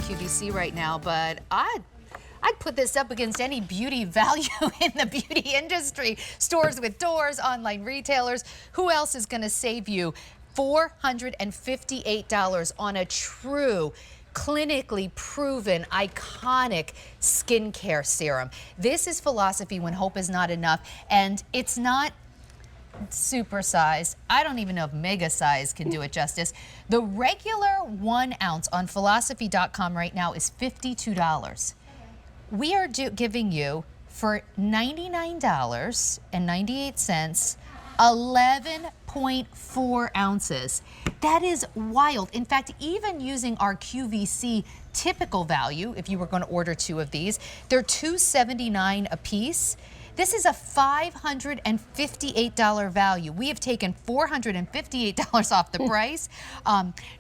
QVC right now, but I'd put this up against any beauty value in the beauty industry. Stores with doors, online retailers. Who else is going to save you $458 on a true, clinically proven, iconic skincare serum? This is philosophy when hope is not enough, and it's not super size. I don't even know if mega size can do it justice. The regular 1 ounce on philosophy.com right now is $52. We are giving you, for $99.98, 11.4 ounces. That is wild. In fact, even using our QVC typical value, if you were going to order 2 of these, they're $2.79 a piece. This is a $558 value. We have taken $458 off the price.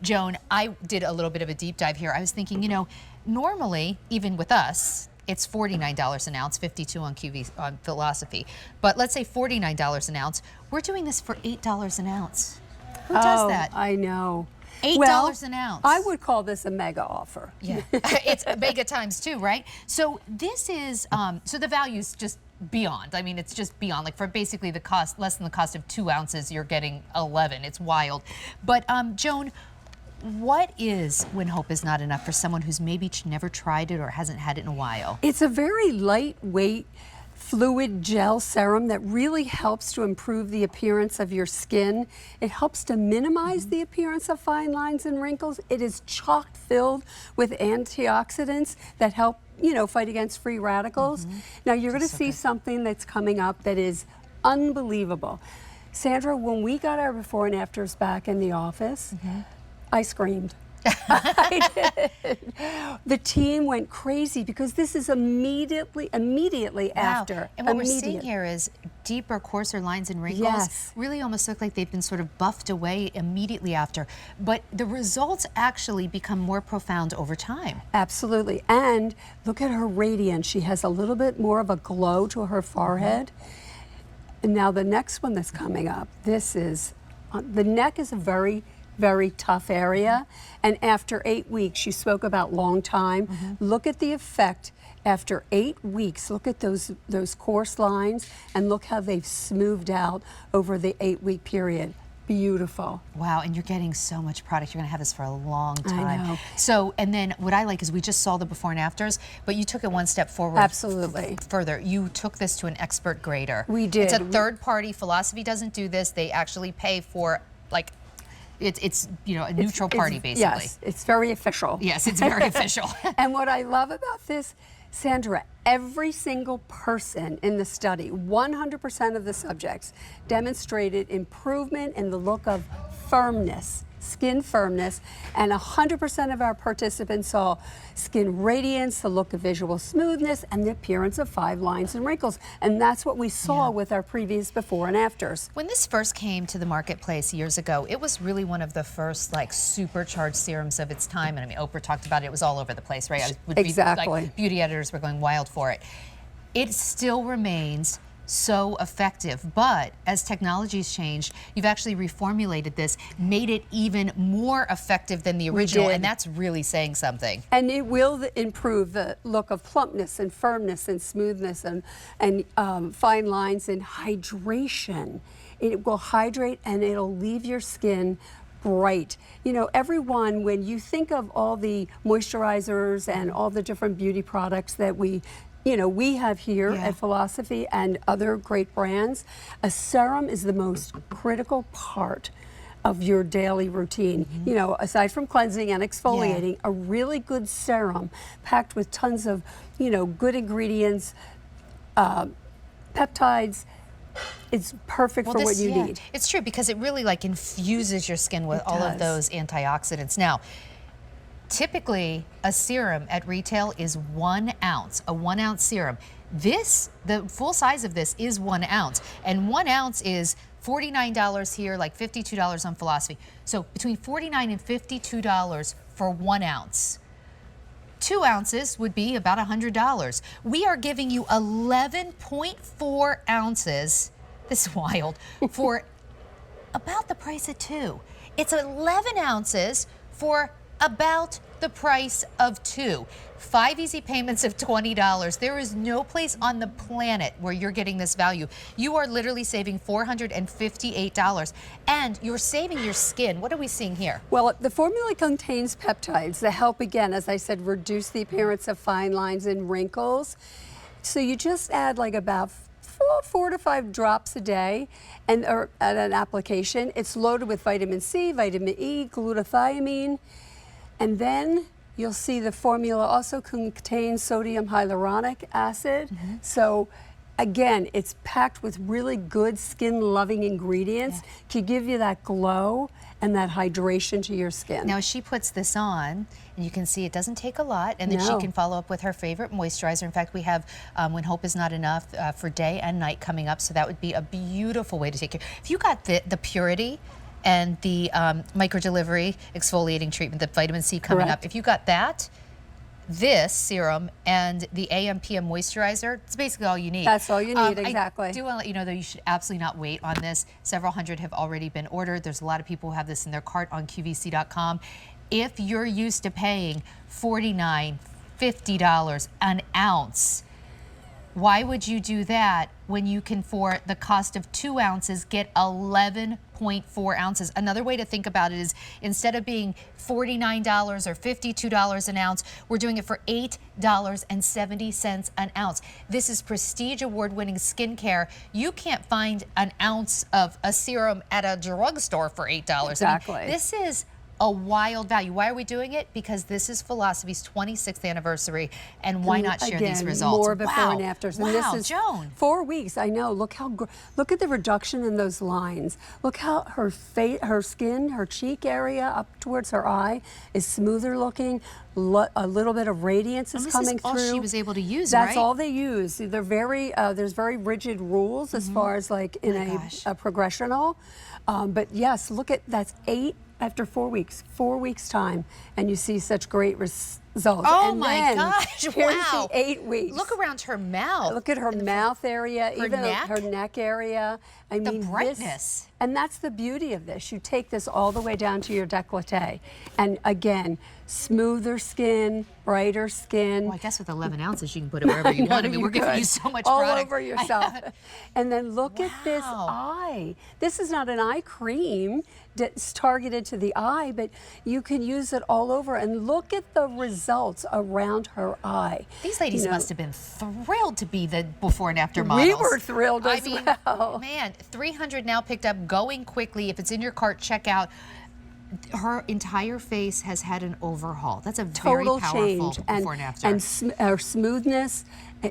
Joan, I did a little bit of a deep dive here. I was thinking, you know, normally, even with us, it's $49 an ounce, $52 on on Philosophy. But let's say $49 an ounce. We're doing this for $8 an ounce. Who does that? I know. $8 an ounce. I would call this a mega offer. Yeah, it's mega times 2, right? So this is, so the value's just beyond. I mean, it's just beyond. Like for basically the cost, less than the cost of 2 ounces, you're getting 11. It's wild. But Joan, what is when hope is not enough for someone who's maybe never tried it or hasn't had it in a while? It's a very lightweight fluid gel serum that really helps to improve the appearance of your skin. It helps to minimize the appearance of fine lines and wrinkles. It is chock filled with antioxidants that help, you know, fight against free radicals. Now you're going to see something that's coming up that is unbelievable. Sandra, when we got our before and afters back in the office, I screamed. I did. The team went crazy because this is immediately after. And what we're seeing here is deeper, coarser lines and wrinkles. Yes. Really almost look like they've been sort of buffed away immediately after. But the results actually become more profound over time. Absolutely. And look at her radiance. She has a little bit more of a glow to her forehead. And now the next one that's coming up, this is, the neck is a very tough area, and after 8 weeks, you spoke about long time. Look at the effect after 8 weeks. Look at those coarse lines, and look how they've smoothed out over the 8-week period. Beautiful. Wow, and you're getting so much product. You're going to have this for a long time. I know. So, and then what I like is we just saw the before and afters, but you took it one step forward. Absolutely. Further. You took this to an expert grader. We did. It's a third party. Philosophy doesn't do this. They actually pay for, like, it's you know, a neutral party, basically. Yes, it's very official. Yes, it's very official. And what I love about this, Sandra, every single person in the study, 100% of the subjects, demonstrated improvement in the look of firmness, skin firmness, and 100% of our participants saw skin radiance, the look of visual smoothness, and the appearance of 5 lines and wrinkles. And that's what we saw with our previous before and afters. When this first came to the marketplace years ago, it was really one of the first like supercharged serums of its time. And I mean, Oprah talked about it. It was all over the place, right? Exactly. Like, beauty editors were going wild for it. It still remains so effective, but as technology's changed, you've actually reformulated this, made it even more effective than the original, and that's really saying something. And it will improve the look of plumpness and firmness and smoothness and fine lines and hydration. It will hydrate and it'll leave your skin bright. You know, everyone, when you think of all the moisturizers and all the different beauty products that we have here at Philosophy and other great brands, a serum is the most critical part of your daily routine. You know, aside from cleansing and exfoliating, a really good serum packed with tons of, you know, good ingredients, peptides, it's perfect for what you need. It's true because it really like infuses your skin with all of those antioxidants. Now, typically, a serum at retail is 1 ounce, a 1 ounce serum. This, the full size of this is 1 ounce, and 1 ounce is $49 here, like $52 on Philosophy. So between $49 and $52 for 1 ounce. 2 ounces would be about $100. We are giving you 11.4 ounces, this is wild, for about the price of 2. It's 11 ounces for about the price of 2. 5 easy payments of $20. There is no place on the planet where you're getting this value. You are literally saving $458, and you're saving your skin. What are we seeing here? Well, the formula contains peptides that help, again, as I said, reduce the appearance of fine lines and wrinkles. So you just add like about 4 to 5 drops a day and or at an application. It's loaded with vitamin C, vitamin E, glutathione, and then you'll see the formula also contains sodium hyaluronic acid. So again, it's packed with really good skin-loving ingredients to give you that glow and that hydration to your skin. Now, she puts this on, and you can see it doesn't take a lot, and then she can follow up with her favorite moisturizer. In fact, we have When Hope Is Not Enough for day and night coming up, so that would be a beautiful way to take care. If you got the Purity and the micro-delivery exfoliating treatment, the vitamin C coming up, if you got that, this serum and the AM PM moisturizer, it's basically all you need. That's all you need, exactly. I do want to let you know, though, you should absolutely not wait on this. Several hundred have already been ordered. There's a lot of people who have this in their cart on QVC.com. If you're used to paying $49, $50 an ounce, why would you do that when you can, for the cost of 2 ounces, get 11.4 ounces? Another way to think about it is, instead of being $49 or $52 an ounce, we're doing it for $8.70 an ounce. This is prestige award-winning skincare. You can't find an ounce of a serum at a drugstore for $8. Exactly. I mean, this is a wild value. Why are we doing it? Because this is Philosophy's 26th anniversary, and why not share these results? More before and afters. And this is Joan. 4 weeks. I know. Look at the reduction in those lines. Look how her skin, her cheek area up towards her eye is smoother looking. A little bit of radiance is coming through. This is all she was able to use, That's all they use. They're very there's very rigid rules as far as like in a progressional. But yes, look at that's 8 after 4 weeks, 4 weeks time, and you see such great results. Oh and my then, gosh, here's wow. the 8 weeks. Look around her mouth. Look at her mouth area, her even neck? her neck area. I mean, the brightness. And that's the beauty of this. You take this all the way down to your décolleté. And again, smoother skin, brighter skin. Well, I guess with 11 ounces, you can put it wherever you want. I mean, we're giving you so much all product. over yourself. And then look at this eye. This is not an eye cream that's targeted to the eye, but you can use it all over. And look at the results around her eye. These ladies must have been thrilled to be the before and after models. We were thrilled as well. Man, 300 now picked up, going quickly. If it's in your cart, check out. Her entire face has had an overhaul. That's a very powerful change. Before and after. And her smoothness,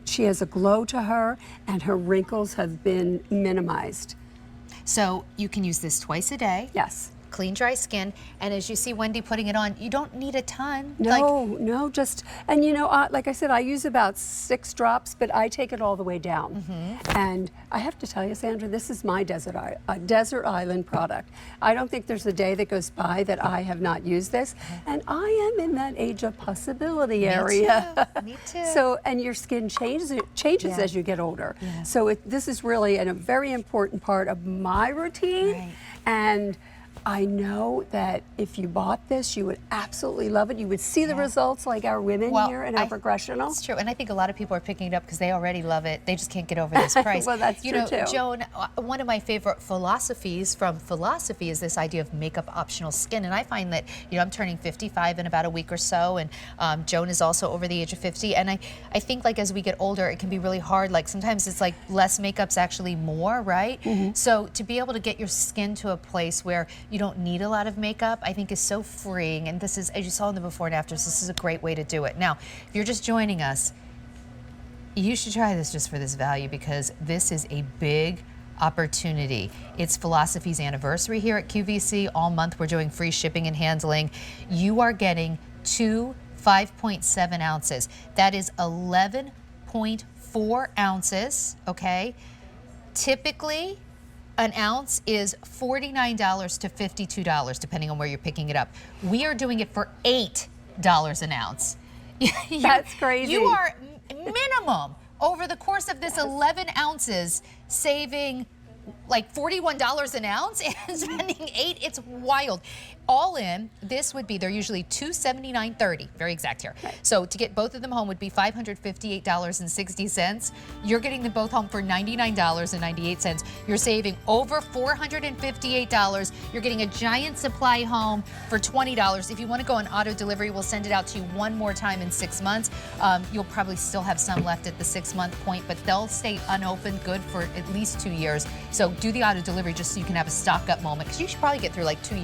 she has a glow to her, and her wrinkles have been minimized. So you can use this twice a day. Yes. Clean, dry skin, and as you see Wendy putting it on, you don't need a ton. No, just, and you know, like I said, I use about 6 drops, but I take it all the way down. And I have to tell you, Sandra, this is my desert island product. I don't think there's a day that goes by that I have not used this, and I am in that age of possibility area. Me too. So, and your skin changes as you get older. So this is really a very important part of my routine, and I know that if you bought this, you would absolutely love it. You would see the results like our women here in our progressional. That's true, and I think a lot of people are picking it up because they already love it. They just can't get over this price. Well, that's true too. Joan, one of my favorite philosophies from Philosophy is this idea of makeup optional skin, and I find that, I'm turning 55 in about a week or so, and Joan is also over the age of 50, and I think like as we get older, it can be really hard. Like sometimes it's like less makeup's actually more, right? So to be able to get your skin to a place where you don't need a lot of makeup, I think is so freeing. And this is, as you saw in the before and afters, this is a great way to do it. Now, if you're just joining us, you should try this just for this value, because this is a big opportunity. It's Philosophy's anniversary here at QVC. All month we're doing free shipping and handling. You are getting 2 5.7 ounces. That is 11.4 ounces, okay? Typically, an ounce is $49 to $52, depending on where you're picking it up. We are doing it for $8 an ounce. That's crazy. You are minimum, over the course of this 11 ounces, saving like $41 an ounce and spending $8. It's wild. All in, this would be, they're usually $279.30, very exact here. Right. So to get both of them home would be $558.60. You're getting them both home for $99.98. You're saving over $458. You're getting a giant supply home for $20. If you want to go on auto delivery, we'll send it out to you one more time in 6 months. You'll probably still have some left at the 6-month point, but they'll stay unopened good for at least 2 years. So do the auto delivery just so you can have a stock up moment, because you should probably get through like 2 years.